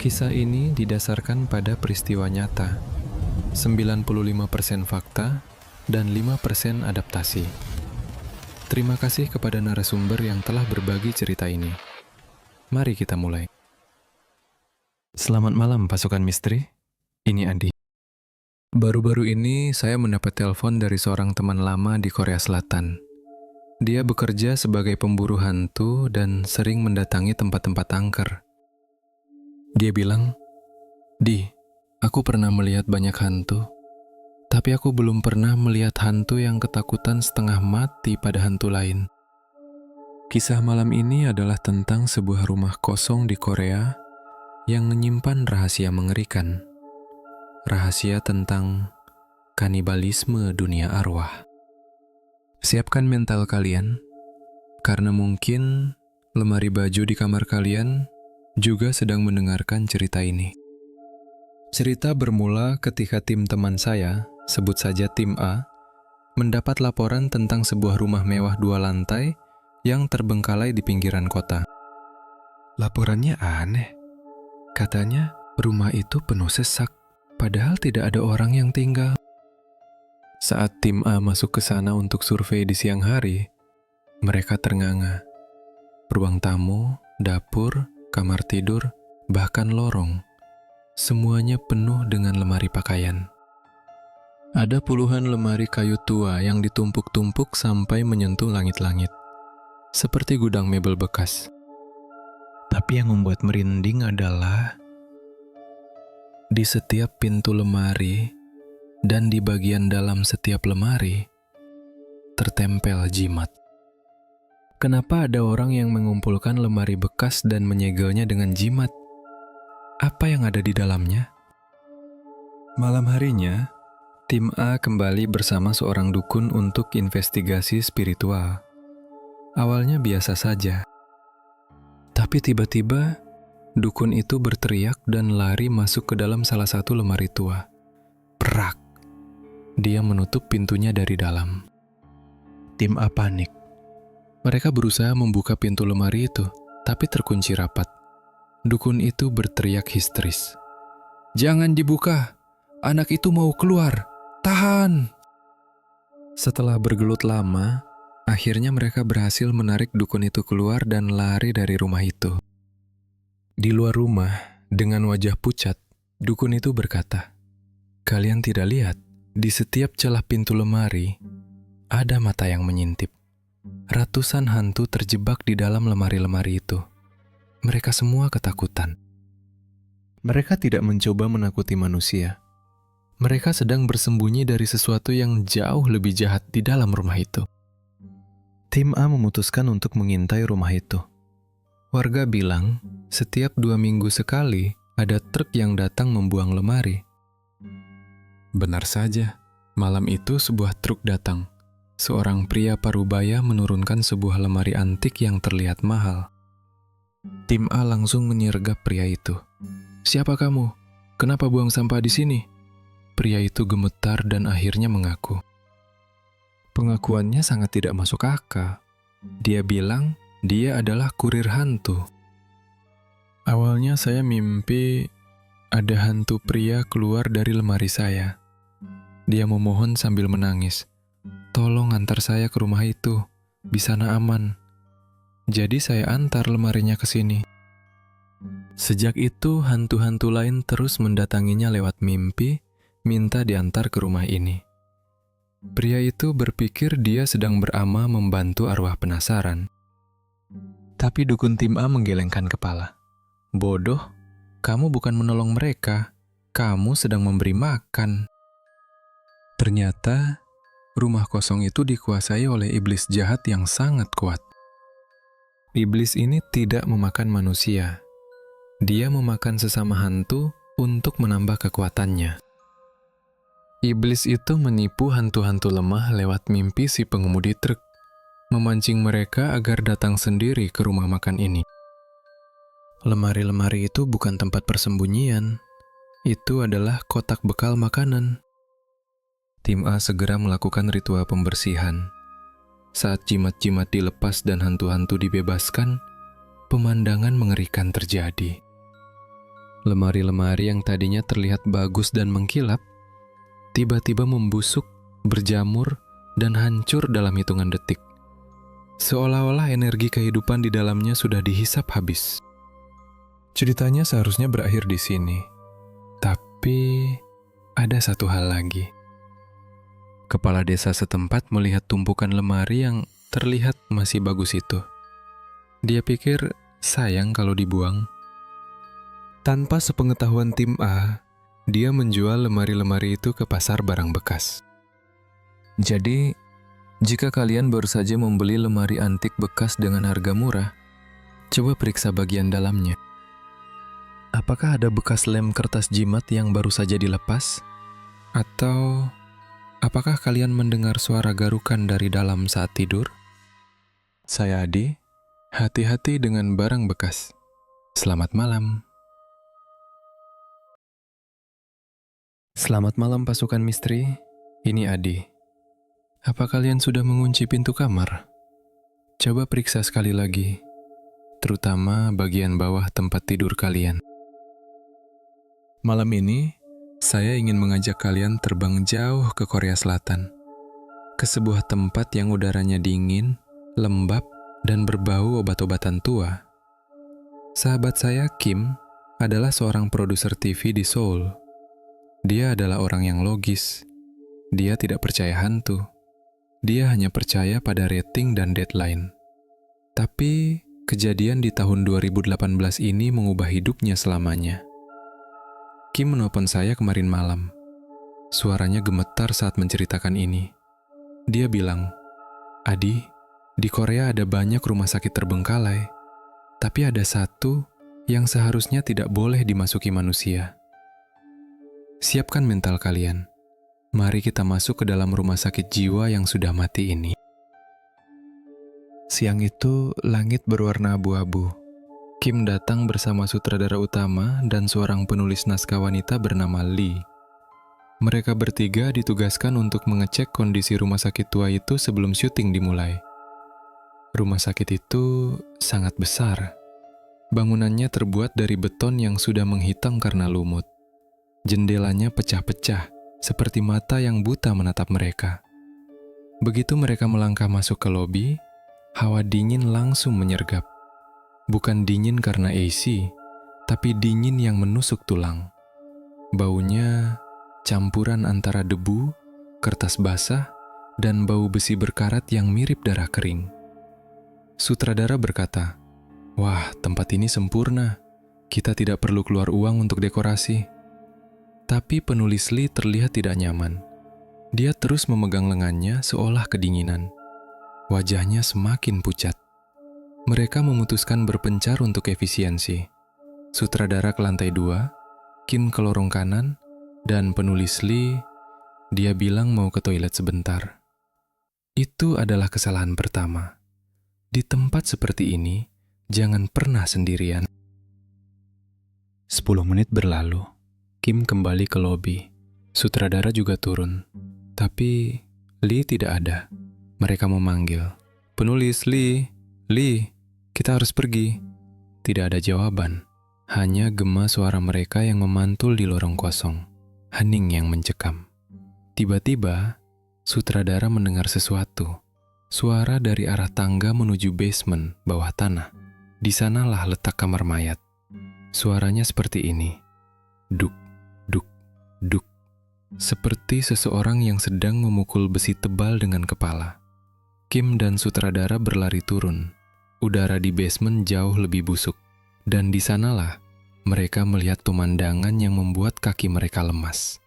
Kisah ini didasarkan pada peristiwa nyata, 95% fakta, dan 5% adaptasi. Terima kasih kepada narasumber yang telah berbagi cerita ini. Mari kita mulai. Selamat malam pasukan misteri, ini Andi. Baru-baru ini saya mendapat telepon dari seorang teman lama di Korea Selatan. Dia bekerja sebagai pemburu hantu dan sering mendatangi tempat-tempat angker. Dia bilang, "Di, aku pernah melihat banyak hantu, tapi aku belum pernah melihat hantu yang ketakutan setengah mati pada hantu lain." Kisah malam ini adalah tentang sebuah rumah kosong di Korea yang menyimpan rahasia mengerikan. Rahasia tentang kanibalisme dunia arwah. Siapkan mental kalian, karena mungkin lemari baju di kamar kalian juga sedang mendengarkan cerita ini. Cerita bermula ketika tim teman saya, sebut saja tim A, mendapat laporan tentang sebuah rumah mewah 2 lantai yang terbengkalai di pinggiran kota. Laporannya aneh. Katanya rumah itu penuh sesak, padahal tidak ada orang yang tinggal. Saat tim A masuk ke sana untuk survei di siang hari, mereka ternganga. Ruang tamu, dapur, kamar tidur, bahkan lorong, semuanya penuh dengan lemari pakaian. Ada puluhan lemari kayu tua yang ditumpuk-tumpuk sampai menyentuh langit-langit, seperti gudang mebel bekas. Tapi yang membuat merinding adalah di setiap pintu lemari dan di bagian dalam setiap lemari tertempel jimat. Kenapa ada orang yang mengumpulkan lemari bekas dan menyegelnya dengan jimat? Apa yang ada di dalamnya? Malam harinya, tim A kembali bersama seorang dukun untuk investigasi spiritual. Awalnya biasa saja. Tapi tiba-tiba, dukun itu berteriak dan lari masuk ke dalam salah satu lemari tua. Prak! Dia menutup pintunya dari dalam. Tim A panik. Mereka berusaha membuka pintu lemari itu, tapi terkunci rapat. Dukun itu berteriak histeris. "Jangan dibuka! Anak itu mau keluar! Tahan!" Setelah bergelut lama, akhirnya mereka berhasil menarik dukun itu keluar dan lari dari rumah itu. Di luar rumah, dengan wajah pucat, dukun itu berkata, "Kalian tidak lihat, di setiap celah pintu lemari, ada mata yang menyintip. Ratusan hantu terjebak di dalam lemari-lemari itu. Mereka semua ketakutan. Mereka tidak mencoba menakuti manusia. Mereka sedang bersembunyi dari sesuatu yang jauh lebih jahat di dalam rumah itu." Tim A memutuskan untuk mengintai rumah itu. Warga bilang, setiap 2 minggu sekali ada truk yang datang membuang lemari. Benar saja, malam itu sebuah truk datang. Seorang pria parubaya menurunkan sebuah lemari antik yang terlihat mahal. Tim A langsung menyergap pria itu. "Siapa kamu? Kenapa buang sampah di sini?" Pria itu gemetar dan akhirnya mengaku. Pengakuannya sangat tidak masuk akal. Dia bilang dia adalah kurir hantu. "Awalnya saya mimpi ada hantu pria keluar dari lemari saya. Dia memohon sambil menangis. 'Tolong antar saya ke rumah itu, di sana aman.' Jadi saya antar lemarinya ke sini. Sejak itu, hantu-hantu lain terus mendatanginya lewat mimpi, minta diantar ke rumah ini." Pria itu berpikir dia sedang beramal membantu arwah penasaran. Tapi dukun tim A menggelengkan kepala. "Bodoh, kamu bukan menolong mereka, kamu sedang memberi makan." Ternyata, rumah kosong itu dikuasai oleh iblis jahat yang sangat kuat. Iblis ini tidak memakan manusia. Dia memakan sesama hantu untuk menambah kekuatannya. Iblis itu menipu hantu-hantu lemah lewat mimpi si pengemudi truk, memancing mereka agar datang sendiri ke rumah makan ini. Lemari-lemari itu bukan tempat persembunyian. Itu adalah kotak bekal makanan. Tim A segera melakukan ritual pembersihan. Saat jimat-jimat dilepas dan hantu-hantu dibebaskan, pemandangan mengerikan terjadi. Lemari-lemari yang tadinya terlihat bagus dan mengkilap, tiba-tiba membusuk, berjamur, dan hancur dalam hitungan detik. Seolah-olah energi kehidupan di dalamnya sudah dihisap habis. Ceritanya seharusnya berakhir di sini. Tapi ada satu hal lagi. Kepala desa setempat melihat tumpukan lemari yang terlihat masih bagus itu. Dia pikir sayang kalau dibuang. Tanpa sepengetahuan tim A, dia menjual lemari-lemari itu ke pasar barang bekas. Jadi, jika kalian baru saja membeli lemari antik bekas dengan harga murah, coba periksa bagian dalamnya. Apakah ada bekas lem kertas jimat yang baru saja dilepas? Atau apakah kalian mendengar suara garukan dari dalam saat tidur? Saya Adi, hati-hati dengan barang bekas. Selamat malam. Selamat malam pasukan misteri, ini Adi. Apa kalian sudah mengunci pintu kamar? Coba periksa sekali lagi, terutama bagian bawah tempat tidur kalian. Malam ini, saya ingin mengajak kalian terbang jauh ke Korea Selatan, ke sebuah tempat yang udaranya dingin, lembab, dan berbau obat-obatan tua. Sahabat saya, Kim, adalah seorang produser TV di Seoul. Dia adalah orang yang logis. Dia tidak percaya hantu. Dia hanya percaya pada rating dan deadline. Tapi, kejadian di tahun 2018 ini mengubah hidupnya selamanya. Kim menelpon saya kemarin malam. Suaranya gemetar saat menceritakan ini. Dia bilang, "Adi, di Korea ada banyak rumah sakit terbengkalai, tapi ada satu yang seharusnya tidak boleh dimasuki manusia. Siapkan mental kalian. Mari kita masuk ke dalam rumah sakit jiwa yang sudah mati ini." Siang itu, langit berwarna abu-abu. Kim datang bersama sutradara utama dan seorang penulis naskah wanita bernama Lee. Mereka bertiga ditugaskan untuk mengecek kondisi rumah sakit tua itu sebelum syuting dimulai. Rumah sakit itu sangat besar. Bangunannya terbuat dari beton yang sudah menghitam karena lumut. Jendelanya pecah-pecah, seperti mata yang buta menatap mereka. Begitu mereka melangkah masuk ke lobi, hawa dingin langsung menyergap. Bukan dingin karena AC, tapi dingin yang menusuk tulang. Baunya campuran antara debu, kertas basah, dan bau besi berkarat yang mirip darah kering. Sutradara berkata, "Wah, tempat ini sempurna. Kita tidak perlu keluar uang untuk dekorasi." Tapi penulis Lee terlihat tidak nyaman. Dia terus memegang lengannya seolah kedinginan. Wajahnya semakin pucat. Mereka memutuskan berpencar untuk efisiensi. Sutradara ke lantai 2, Kim ke lorong kanan, dan penulis Lee, dia bilang mau ke toilet sebentar. Itu adalah kesalahan pertama. Di tempat seperti ini, jangan pernah sendirian. 10 menit berlalu. Kim kembali ke lobi. Sutradara juga turun. Tapi Lee tidak ada. Mereka memanggil, "Penulis Lee, Lee, kita harus pergi." Tidak ada jawaban. Hanya gema suara mereka yang memantul di lorong kosong. Hening yang mencekam. Tiba-tiba, sutradara mendengar sesuatu. Suara dari arah tangga menuju basement bawah tanah. Di sanalah letak kamar mayat. Suaranya seperti ini. Duk, duk, duk. Seperti seseorang yang sedang memukul besi tebal dengan kepala. Kim dan sutradara berlari turun. Udara di basement jauh lebih busuk. Dan di sanalah mereka melihat pemandangan yang membuat kaki mereka lemas.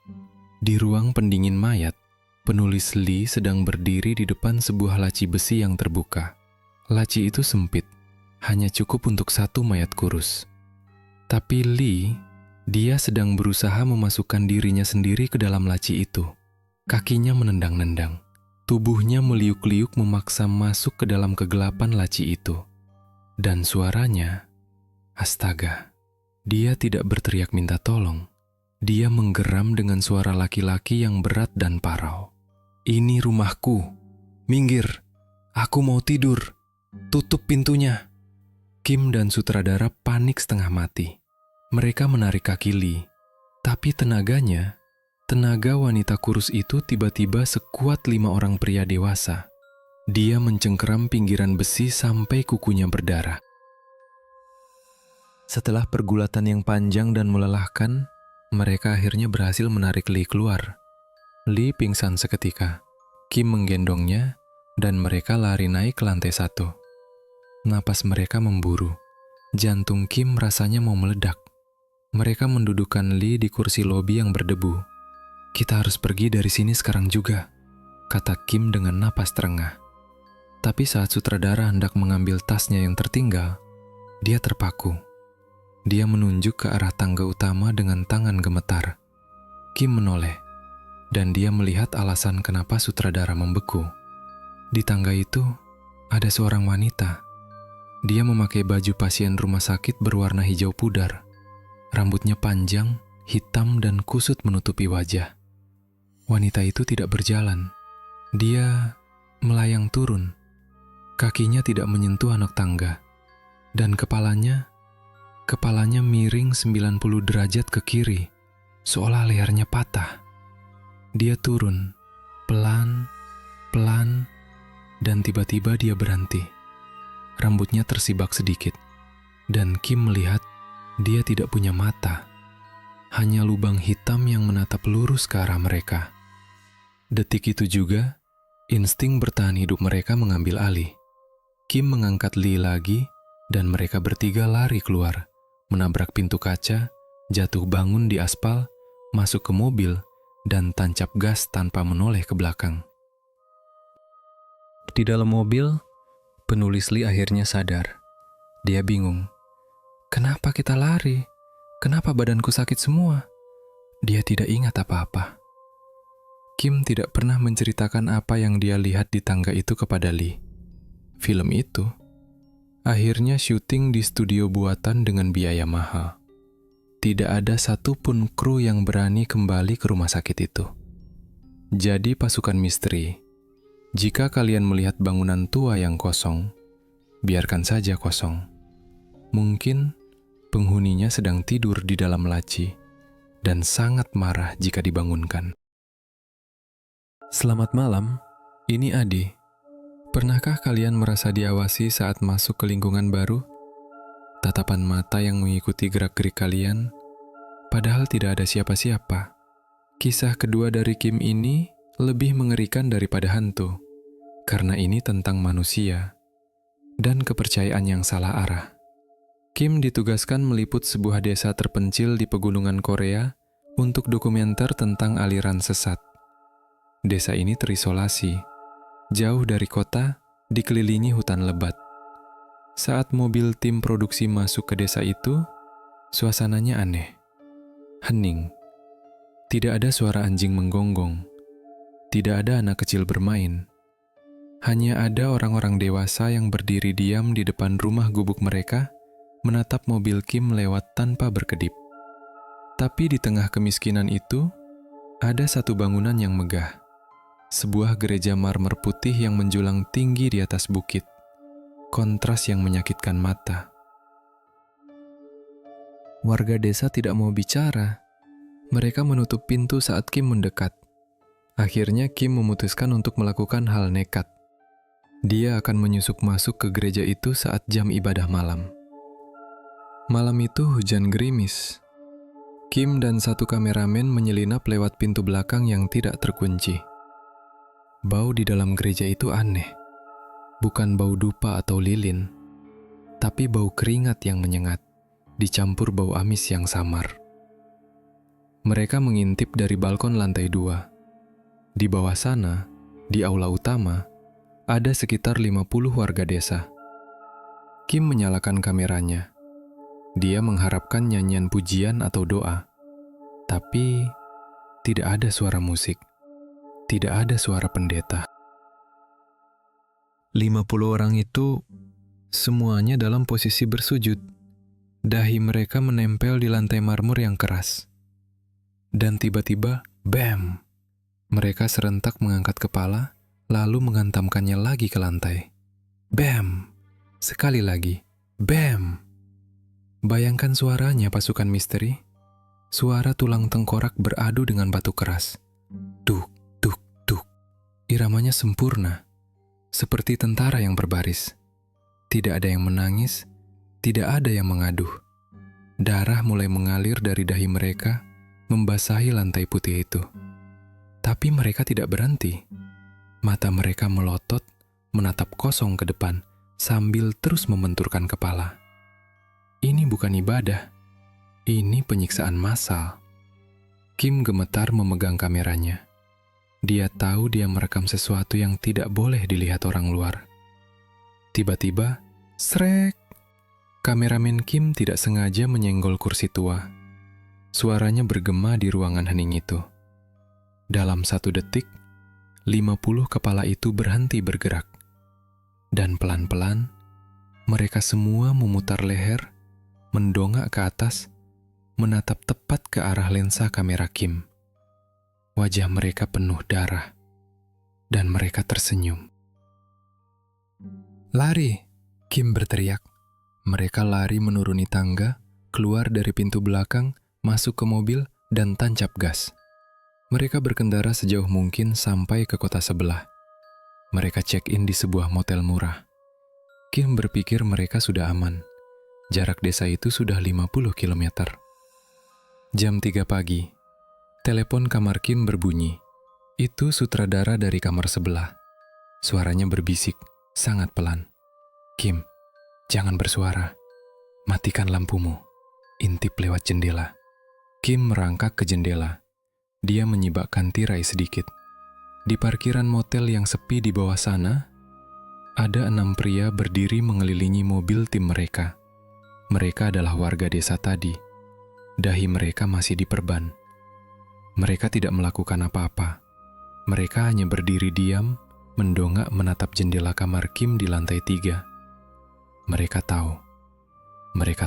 Di ruang pendingin mayat, penulis Lee sedang berdiri di depan sebuah laci besi yang terbuka. Laci itu sempit, hanya cukup untuk satu mayat kurus. Tapi Lee, dia sedang berusaha memasukkan dirinya sendiri ke dalam laci itu. Kakinya menendang-nendang. Tubuhnya meliuk-liuk memaksa masuk ke dalam kegelapan laci itu. Dan suaranya, astaga, dia tidak berteriak minta tolong. Dia menggeram dengan suara laki-laki yang berat dan parau. "Ini rumahku. Minggir. Aku mau tidur. Tutup pintunya." Kim dan sutradara panik setengah mati. Mereka menarik kaki Lee, tapi tenaga wanita kurus itu tiba-tiba sekuat 5 orang pria dewasa. Dia mencengkeram pinggiran besi sampai kukunya berdarah. Setelah pergulatan yang panjang dan melelahkan, mereka akhirnya berhasil menarik Lee keluar. Lee pingsan seketika. Kim menggendongnya, dan mereka lari naik ke lantai 1. Napas mereka memburu. Jantung Kim rasanya mau meledak. Mereka mendudukkan Lee di kursi lobi yang berdebu. "Kita harus pergi dari sini sekarang juga," kata Kim dengan napas terengah. Tapi saat sutradara hendak mengambil tasnya yang tertinggal, dia terpaku. Dia menunjuk ke arah tangga utama dengan tangan gemetar. Kim menoleh, dan dia melihat alasan kenapa sutradara membeku. Di tangga itu, ada seorang wanita. Dia memakai baju pasien rumah sakit berwarna hijau pudar. Rambutnya panjang, hitam, dan kusut menutupi wajah. Wanita itu tidak berjalan. Dia melayang turun. Kakinya tidak menyentuh anak tangga. Dan kepalanya miring 90 derajat ke kiri, seolah lehernya patah. Dia turun, pelan, dan tiba-tiba dia berhenti. Rambutnya tersibak sedikit, dan Kim melihat dia tidak punya mata. Hanya lubang hitam yang menatap lurus ke arah mereka. Detik itu juga, insting bertahan hidup mereka mengambil alih. Kim mengangkat Lee lagi, dan mereka bertiga lari keluar, menabrak pintu kaca, jatuh bangun di aspal, masuk ke mobil, dan tancap gas tanpa menoleh ke belakang. Di dalam mobil, penulis Lee akhirnya sadar. Dia bingung. Kenapa kita lari? Kenapa badanku sakit semua? Dia tidak ingat apa-apa. Kim tidak pernah menceritakan apa yang dia lihat di tangga itu kepada Lee. Film itu akhirnya syuting di studio buatan dengan biaya mahal. Tidak ada satupun kru yang berani kembali ke rumah sakit itu. Jadi pasukan misteri, jika kalian melihat bangunan tua yang kosong, biarkan saja kosong. Mungkin penghuninya sedang tidur di dalam laci dan sangat marah jika dibangunkan. Selamat malam, ini Adi. Pernahkah kalian merasa diawasi saat masuk ke lingkungan baru? Tatapan mata yang mengikuti gerak-gerik kalian, padahal tidak ada siapa-siapa. Kisah kedua dari Kim ini lebih mengerikan daripada hantu, karena ini tentang manusia dan kepercayaan yang salah arah. Kim ditugaskan meliput sebuah desa terpencil di pegunungan Korea untuk dokumenter tentang aliran sesat. Desa ini terisolasi, jauh dari kota, dikelilingi hutan lebat. Saat mobil tim produksi masuk ke desa itu, suasananya aneh. Hening. Tidak ada suara anjing menggonggong. Tidak ada anak kecil bermain. Hanya ada orang-orang dewasa yang berdiri diam di depan rumah gubuk mereka, menatap mobil Kim lewat tanpa berkedip. Tapi di tengah kemiskinan itu, ada satu bangunan yang megah. Sebuah gereja marmer putih yang menjulang tinggi di atas bukit. Kontras yang menyakitkan mata. Warga desa tidak mau bicara. Mereka menutup pintu saat Kim mendekat. Akhirnya Kim memutuskan untuk melakukan hal nekat. Dia akan menyusup masuk ke gereja itu saat jam ibadah malam. Malam itu hujan gerimis. Kim dan satu kameramen menyelinap lewat pintu belakang yang tidak terkunci. Bau di dalam gereja itu aneh. Bukan bau dupa atau lilin, tapi bau keringat yang menyengat, dicampur bau amis yang samar. Mereka mengintip dari balkon lantai 2. Di bawah sana, di aula utama, ada sekitar 50 warga desa. Kim menyalakan kameranya. Dia mengharapkan nyanyian pujian atau doa. Tapi tidak ada suara musik. Tidak ada suara pendeta. 50 orang itu semuanya dalam posisi bersujud. Dahi mereka menempel di lantai marmer yang keras. Dan tiba-tiba, bam! Mereka serentak mengangkat kepala, lalu menghantamkannya lagi ke lantai. Bam! Sekali lagi, bam! Bayangkan suaranya, pasukan misteri. Suara tulang tengkorak beradu dengan batu keras. Duk, duk, duk. Iramanya sempurna, seperti tentara yang berbaris. Tidak ada yang menangis, tidak ada yang mengaduh. Darah mulai mengalir dari dahi mereka, membasahi lantai putih itu. Tapi mereka tidak berhenti. Mata mereka melotot, menatap kosong ke depan, sambil terus membenturkan kepala. Ini bukan ibadah, ini penyiksaan massal. Kim gemetar memegang kameranya. Dia tahu dia merekam sesuatu yang tidak boleh dilihat orang luar. Tiba-tiba, srek! Kameramen Kim tidak sengaja menyenggol kursi tua. Suaranya bergema di ruangan hening itu. Dalam 1 detik, 50 kepala itu berhenti bergerak. Dan pelan-pelan, mereka semua memutar leher, mendongak ke atas, menatap tepat ke arah lensa kamera Kim. Wajah mereka penuh darah, dan mereka tersenyum. "Lari!" Kim berteriak. Mereka lari menuruni tangga, keluar dari pintu belakang, masuk ke mobil, dan tancap gas. Mereka berkendara sejauh mungkin sampai ke kota sebelah. Mereka check-in di sebuah motel murah. Kim berpikir mereka sudah aman. Jarak desa itu sudah 50 km. Jam 3 pagi, telepon kamar Kim berbunyi. Itu sutradara dari kamar sebelah. Suaranya berbisik, sangat pelan. "Kim, jangan bersuara. Matikan lampumu. Intip lewat jendela." Kim merangkak ke jendela. Dia menyibakkan tirai sedikit. Di parkiran motel yang sepi di bawah sana, ada 6 pria berdiri mengelilingi mobil tim mereka. Mereka adalah warga desa tadi. Dahi mereka masih diperban. Mereka tidak melakukan apa-apa. Mereka hanya berdiri diam, mendongak menatap jendela kamar Kim di lantai 3. Mereka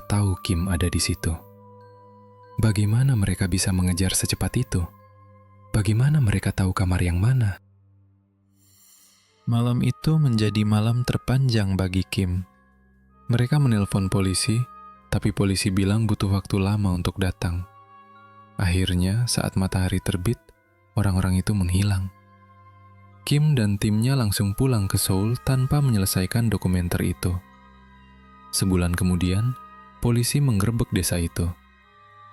tahu Kim ada di situ. Bagaimana mereka bisa mengejar secepat itu? Bagaimana mereka tahu kamar yang mana? Malam itu menjadi malam terpanjang bagi Kim. Mereka menelpon polisi, tapi polisi bilang butuh waktu lama untuk datang. Akhirnya, saat matahari terbit, orang-orang itu menghilang. Kim dan timnya langsung pulang ke Seoul tanpa menyelesaikan dokumenter itu. Sebulan kemudian, polisi menggerebek desa itu.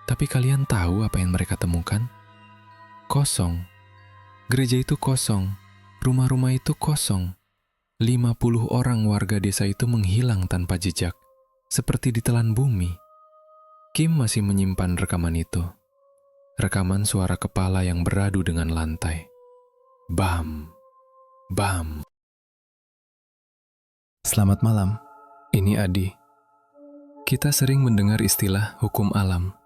Tapi kalian tahu apa yang mereka temukan? Kosong. Gereja itu kosong. Rumah-rumah itu kosong. 50 orang warga desa itu menghilang tanpa jejak, seperti ditelan bumi. Kim masih menyimpan rekaman itu. Rekaman suara kepala yang beradu dengan lantai. Bam, bam. Selamat malam, ini Adi. Kita sering mendengar istilah hukum alam.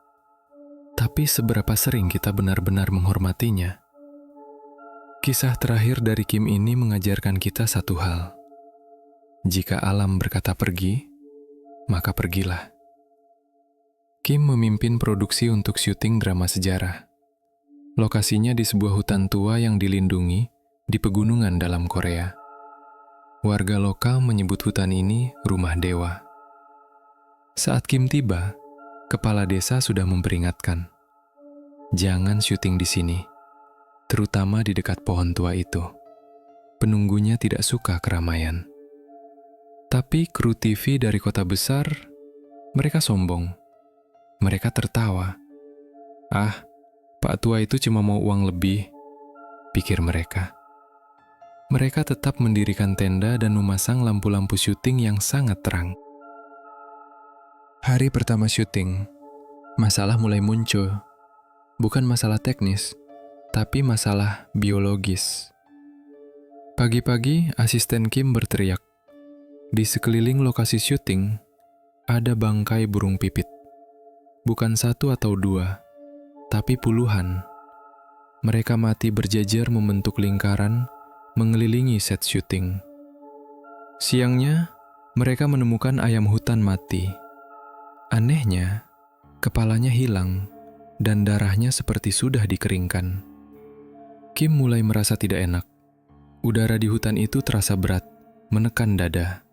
Tapi seberapa sering kita benar-benar menghormatinya? Kisah terakhir dari Kim ini mengajarkan kita satu hal. Jika alam berkata pergi, maka pergilah. Kim memimpin produksi untuk syuting drama sejarah. Lokasinya di sebuah hutan tua yang dilindungi di pegunungan dalam Korea. Warga lokal menyebut hutan ini rumah dewa. Saat Kim tiba, kepala desa sudah memperingatkan, jangan syuting di sini, terutama di dekat pohon tua itu. Penunggunya tidak suka keramaian. Tapi kru TV dari kota besar, mereka sombong. Mereka tertawa. Ah, Pak Tua itu cuma mau uang lebih, pikir mereka. Mereka tetap mendirikan tenda dan memasang lampu-lampu syuting yang sangat terang. Hari pertama syuting, masalah mulai muncul. Bukan masalah teknis, tapi masalah biologis. Pagi-pagi, asisten Kim berteriak. Di sekeliling lokasi syuting, ada bangkai burung pipit. Bukan 1 atau 2, tapi puluhan. Mereka mati berjajar membentuk lingkaran, mengelilingi set syuting. Siangnya, mereka menemukan ayam hutan mati. Anehnya, kepalanya hilang, dan darahnya seperti sudah dikeringkan. Kim mulai merasa tidak enak. Udara di hutan itu terasa berat, menekan dada.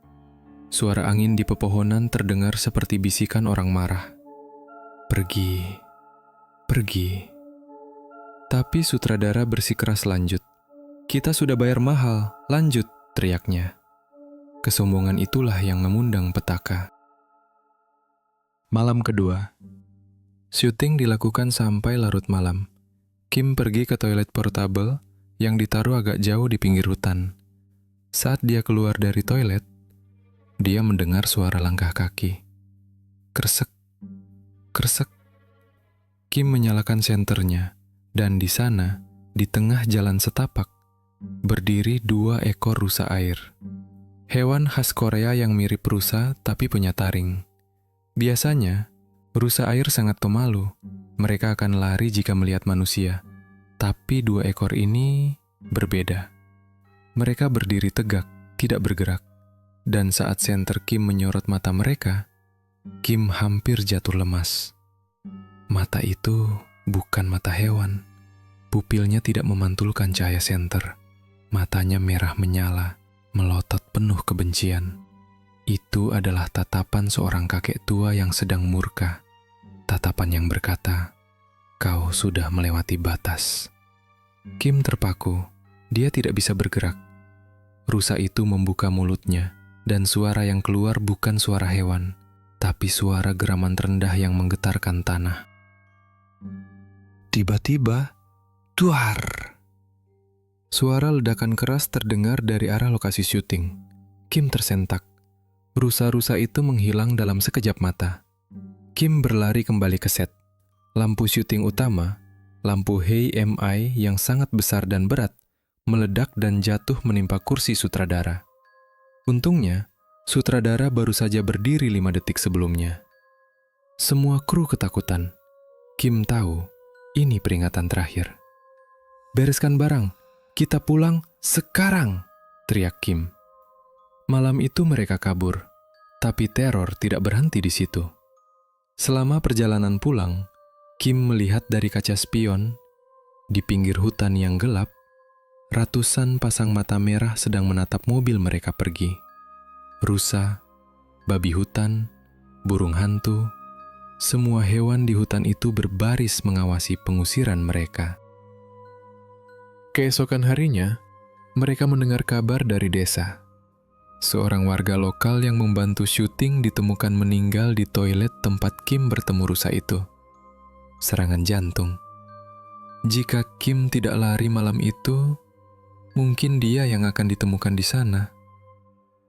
Suara angin di pepohonan terdengar seperti bisikan orang marah. Pergi, pergi. Tapi sutradara bersikeras lanjut. Kita sudah bayar mahal, lanjut, teriaknya. Kesombongan itulah yang mengundang petaka. Malam kedua. Syuting dilakukan sampai larut malam. Kim pergi ke toilet portable yang ditaruh agak jauh di pinggir hutan. Saat dia keluar dari toilet, dia mendengar suara langkah kaki. Kresek, kresek. Kim menyalakan senternya, dan di sana, di tengah jalan setapak, berdiri 2 ekor rusa air. Hewan khas Korea yang mirip rusa tapi punya taring. Biasanya, rusa air sangat pemalu. Mereka akan lari jika melihat manusia. Tapi 2 ekor ini berbeda. Mereka berdiri tegak, tidak bergerak. Dan saat senter Kim menyorot mata mereka, Kim hampir jatuh lemas. Mata itu bukan mata hewan. Pupilnya tidak memantulkan cahaya senter. Matanya merah menyala, melotot penuh kebencian. Itu adalah tatapan seorang kakek tua yang sedang murka. Tatapan yang berkata, "Kau sudah melewati batas." Kim terpaku. Dia tidak bisa bergerak. Rusa itu membuka mulutnya, dan suara yang keluar bukan suara hewan, tapi suara geraman terendah yang menggetarkan tanah. Tiba-tiba, duar! Suara ledakan keras terdengar dari arah lokasi syuting. Kim tersentak. Rusa-rusa itu menghilang dalam sekejap mata. Kim berlari kembali ke set. Lampu syuting utama, lampu HMI yang sangat besar dan berat, meledak dan jatuh menimpa kursi sutradara. Untungnya, sutradara baru saja berdiri 5 detik sebelumnya. Semua kru ketakutan. Kim tahu, ini peringatan terakhir. "Bereskan barang, kita pulang sekarang!" teriak Kim. Malam itu mereka kabur, tapi teror tidak berhenti di situ. Selama perjalanan pulang, Kim melihat dari kaca spion, di pinggir hutan yang gelap, ratusan pasang mata merah sedang menatap mobil mereka pergi. Rusa, babi hutan, burung hantu, semua hewan di hutan itu berbaris mengawasi pengusiran mereka. Keesokan harinya, mereka mendengar kabar dari desa. Seorang warga lokal yang membantu syuting ditemukan meninggal di toilet tempat Kim bertemu rusa itu. Serangan jantung. Jika Kim tidak lari malam itu, mungkin dia yang akan ditemukan di sana.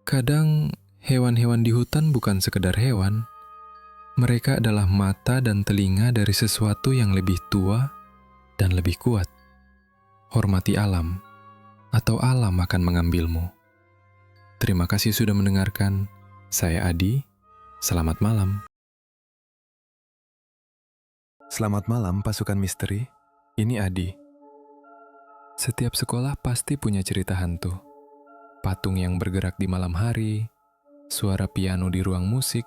Kadang, hewan-hewan di hutan bukan sekedar hewan. Mereka adalah mata dan telinga dari sesuatu yang lebih tua dan lebih kuat. Hormati alam, atau alam akan mengambilmu. Terima kasih sudah mendengarkan. Saya Adi. Selamat malam. Selamat malam, pasukan misteri. Ini Adi. Setiap sekolah pasti punya cerita hantu. Patung yang bergerak di malam hari, suara piano di ruang musik,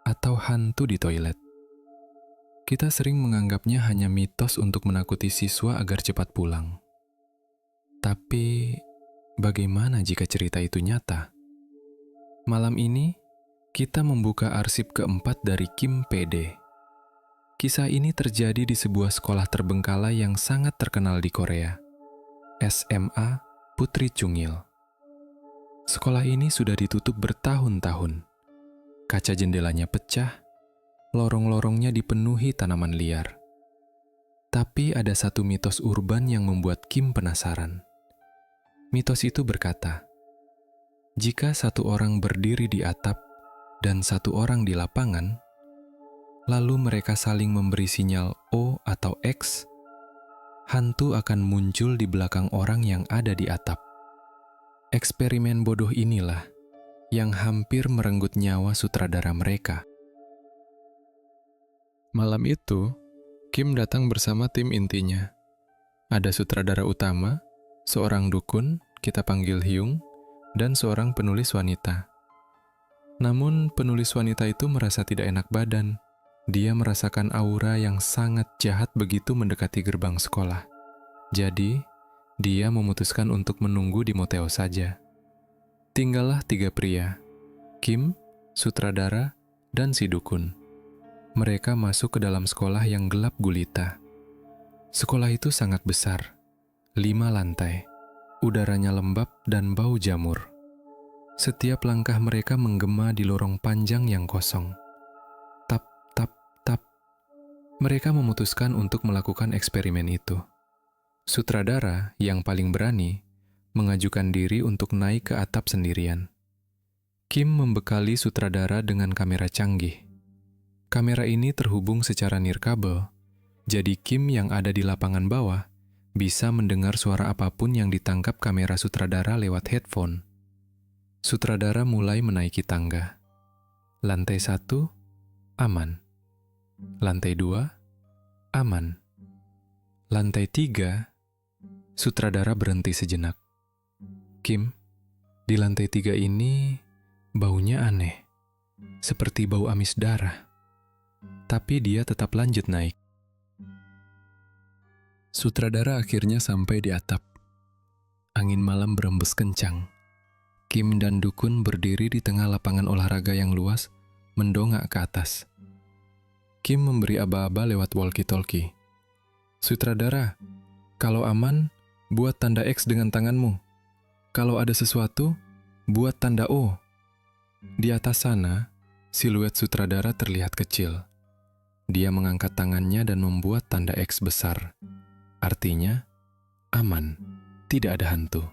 atau hantu di toilet. Kita sering menganggapnya hanya mitos untuk menakuti siswa agar cepat pulang. Tapi, bagaimana jika cerita itu nyata? Malam ini, kita membuka arsip keempat dari Kim PD. Kisah ini terjadi di sebuah sekolah terbengkalai yang sangat terkenal di Korea, SMA Putri Chungil. Sekolah ini sudah ditutup bertahun-tahun. Kaca jendelanya pecah, lorong-lorongnya dipenuhi tanaman liar. Tapi ada satu mitos urban yang membuat Kim penasaran. Mitos itu berkata, jika satu orang berdiri di atap dan satu orang di lapangan, lalu mereka saling memberi sinyal O atau X, hantu akan muncul di belakang orang yang ada di atap. Eksperimen bodoh inilah yang hampir merenggut nyawa sutradara mereka. Malam itu, Kim datang bersama tim intinya. Ada sutradara utama, seorang dukun, kita panggil Hyung, dan seorang penulis wanita. Namun, penulis wanita itu merasa tidak enak badan. Dia merasakan aura yang sangat jahat begitu mendekati gerbang sekolah. Jadi, dia memutuskan untuk menunggu di motel saja. Tinggallah 3 pria. Kim, sutradara, dan si dukun. Mereka masuk ke dalam sekolah yang gelap gulita. Sekolah itu sangat besar, 5 lantai. Udaranya lembab dan bau jamur. Setiap langkah mereka menggema di lorong panjang yang kosong. Tap, tap, tap. Mereka memutuskan untuk melakukan eksperimen itu. Sutradara yang paling berani mengajukan diri untuk naik ke atap sendirian. Kim membekali sutradara dengan kamera canggih. Kamera ini terhubung secara nirkabel, jadi Kim yang ada di lapangan bawah bisa mendengar suara apapun yang ditangkap kamera sutradara lewat headphone. Sutradara mulai menaiki tangga. Lantai 1, aman. Lantai 2, aman. Lantai 3, sutradara berhenti sejenak. Kim, di lantai 3 ini baunya aneh, seperti bau amis darah. Tapi dia tetap lanjut naik. Sutradara akhirnya sampai di atap. Angin malam berembus kencang. Kim dan dukun berdiri di tengah lapangan olahraga yang luas, mendongak ke atas. Kim memberi aba-aba lewat walkie-talkie. Sutradara, kalau aman, buat tanda X dengan tanganmu. Kalau ada sesuatu, buat tanda O. Di atas sana, siluet sutradara terlihat kecil. Dia mengangkat tangannya dan membuat tanda X besar. Artinya, aman, tidak ada hantu.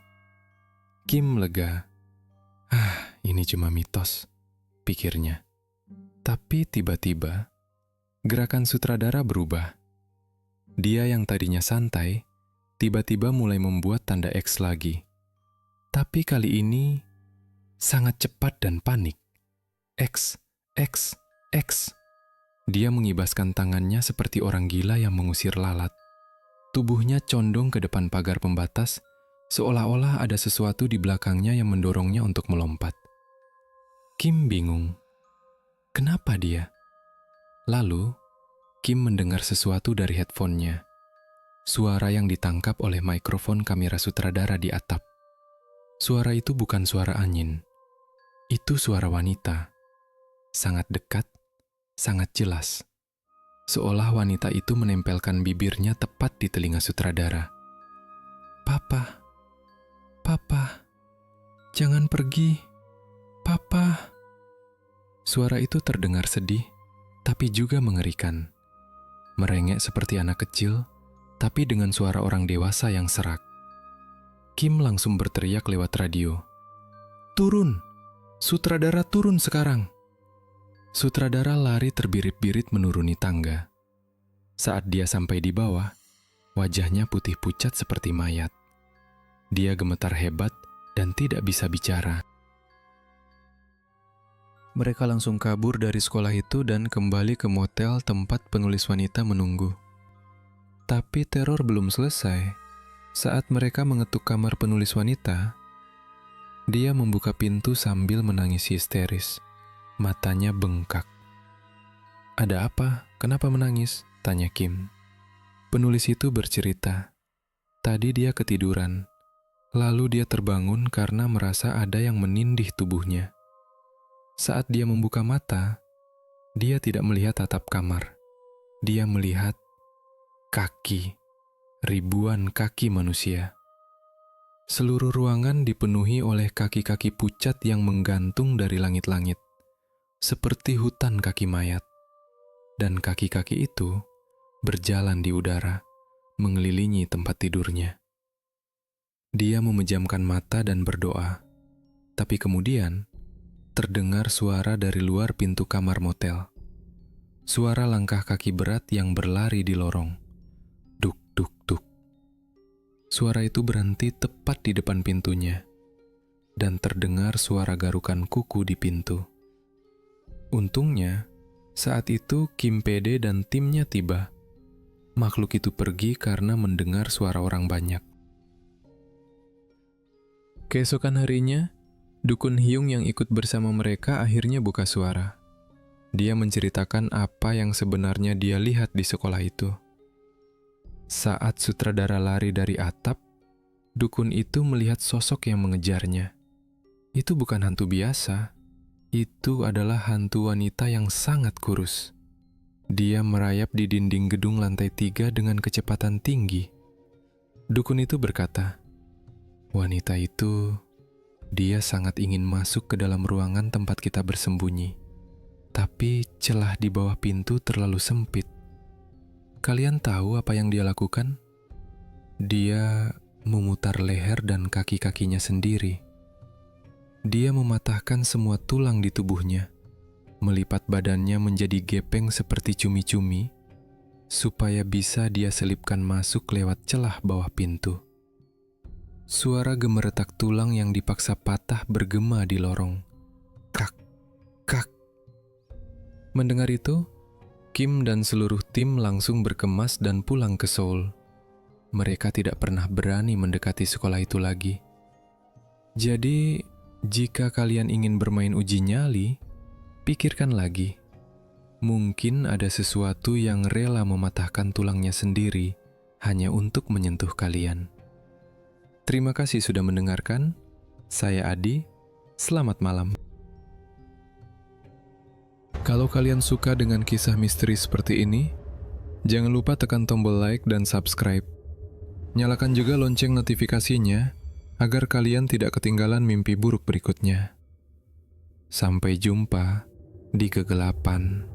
Kim lega. Ini cuma mitos, pikirnya. Tapi tiba-tiba, gerakan sutradara berubah. Dia yang tadinya santai, tiba-tiba mulai membuat tanda X lagi. Tapi kali ini, sangat cepat dan panik. X, X, X. Dia mengibaskan tangannya seperti orang gila yang mengusir lalat. Tubuhnya condong ke depan pagar pembatas, seolah-olah ada sesuatu di belakangnya yang mendorongnya untuk melompat. Kim bingung. Kenapa dia? Lalu, Kim mendengar sesuatu dari headphone-nya. Suara yang ditangkap oleh mikrofon kamera sutradara di atap. Suara itu bukan suara angin. Itu suara wanita. Sangat dekat, sangat jelas. Seolah wanita itu menempelkan bibirnya tepat di telinga sutradara. Papa, Papa, jangan pergi, Papa. Suara itu terdengar sedih, tapi juga mengerikan. Merengek seperti anak kecil, tapi dengan suara orang dewasa yang serak. Kim langsung berteriak lewat radio. Turun! Sutradara turun sekarang! Sutradara lari terbirit-birit menuruni tangga. Saat dia sampai di bawah, wajahnya putih pucat seperti mayat. Dia gemetar hebat dan tidak bisa bicara. Mereka langsung kabur dari sekolah itu dan kembali ke motel tempat penulis wanita menunggu. Tapi teror belum selesai. Saat mereka mengetuk kamar penulis wanita, dia membuka pintu sambil menangis histeris. Matanya bengkak. Ada apa? Kenapa menangis? Tanya Kim. Penulis itu bercerita. Tadi dia ketiduran. Lalu dia terbangun karena merasa ada yang menindih tubuhnya. Saat dia membuka mata, dia tidak melihat atap kamar. Dia melihat kaki. Ribuan kaki manusia. Seluruh ruangan dipenuhi oleh kaki-kaki pucat yang menggantung dari langit-langit. Seperti hutan kaki mayat, dan kaki-kaki itu berjalan di udara, mengelilingi tempat tidurnya. Dia memejamkan mata dan berdoa, tapi kemudian terdengar suara dari luar pintu kamar motel. Suara langkah kaki berat yang berlari di lorong. Duk, duk, duk. Suara itu berhenti tepat di depan pintunya, dan terdengar suara garukan kuku di pintu. Untungnya, saat itu Kim Pede dan timnya tiba. Makhluk itu pergi karena mendengar suara orang banyak. Keesokan harinya, dukun Hyung yang ikut bersama mereka akhirnya buka suara. Dia menceritakan apa yang sebenarnya dia lihat di sekolah itu. Saat sutradara lari dari atap, dukun itu melihat sosok yang mengejarnya. Itu bukan hantu biasa. Itu adalah hantu wanita yang sangat kurus. Dia merayap di dinding gedung lantai 3 dengan kecepatan tinggi. Dukun itu berkata, wanita itu, dia sangat ingin masuk ke dalam ruangan tempat kita bersembunyi. Tapi celah di bawah pintu terlalu sempit. Kalian tahu apa yang dia lakukan? Dia memutar leher dan kaki-kakinya sendiri. Dia mematahkan semua tulang di tubuhnya, melipat badannya menjadi gepeng seperti cumi-cumi, supaya bisa dia selipkan masuk lewat celah bawah pintu. Suara gemeretak tulang yang dipaksa patah bergema di lorong. Krak, krak. Mendengar itu, Kim dan seluruh tim langsung berkemas dan pulang ke Seoul. Mereka tidak pernah berani mendekati sekolah itu lagi. Jadi, jika kalian ingin bermain uji nyali, pikirkan lagi. Mungkin ada sesuatu yang rela mematahkan tulangnya sendiri hanya untuk menyentuh kalian. Terima kasih sudah mendengarkan. Saya Adi. Selamat malam. Kalau kalian suka dengan kisah misteri seperti ini, jangan lupa tekan tombol like dan subscribe. Nyalakan juga lonceng notifikasinya agar kalian tidak ketinggalan mimpi buruk berikutnya. Sampai jumpa di kegelapan.